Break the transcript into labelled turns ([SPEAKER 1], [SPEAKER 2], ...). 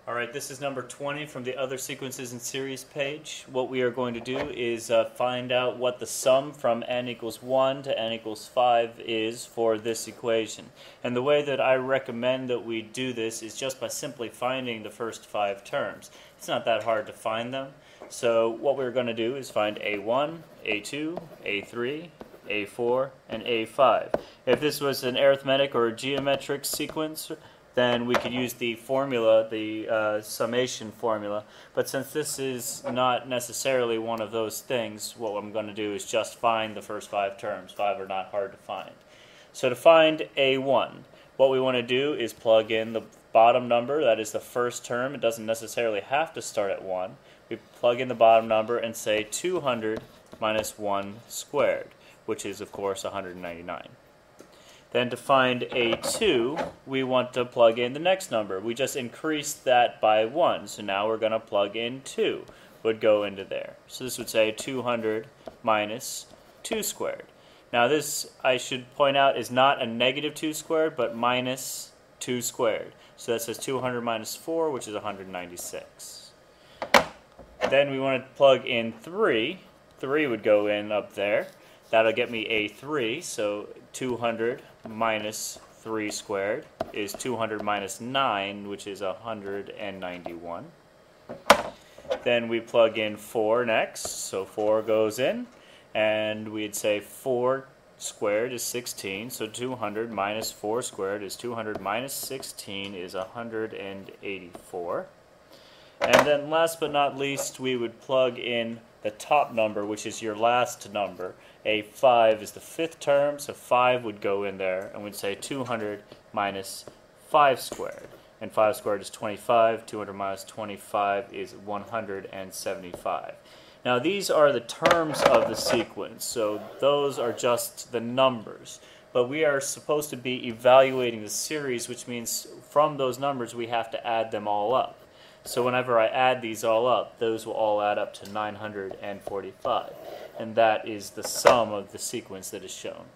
[SPEAKER 1] Alright, this is number 20 from the other sequences and series page. What we are going to do is find out what the sum from n equals 1 to n equals 5 is for this equation. And the way that I recommend that we do this is just by simply finding the first 5 terms. It's not that hard to find them. So what we're going to do is find A1, A2, A3, A4, and A5. If this was an arithmetic or a geometric sequence, then we could use the formula, the summation formula. But since this is not necessarily one of those things, what I'm going to do is just find the first 5 terms. 5 are not hard to find. So to find A1, what we want to do is plug in the bottom number, that is the first term. It doesn't necessarily have to start at 1. We plug in the bottom number and say 200 minus 1 squared, which is, of course, 199. Then to find A2, we want to plug in the next number. We just increased that by 1, so now we're going to plug in 2, would go into there. So this would say 200 minus 2 squared. Now this, I should point out, is not a negative 2 squared, but minus 2 squared. So that says 200 minus 4, which is 196. Then we want to plug in 3. 3 would go in up there. That'll get me A3, so 200 minus 3 squared is 200 minus 9, which is 191. Then we plug in 4 next, so 4 goes in, and we'd say 4 squared is 16, so 200 minus 4 squared is 200 minus 16 is 184. And then last but not least, we would plug in the top number, which is your last number. A5 is the 5th term, so 5 would go in there, and we'd say 200 minus 5 squared. And 5 squared is 25, 200 minus 25 is 175. Now these are the terms of the sequence, so those are just the numbers. But we are supposed to be evaluating the series, which means from those numbers we have to add them all up. So whenever I add these all up, those will all add up to 945. And that is the sum of the sequence that is shown.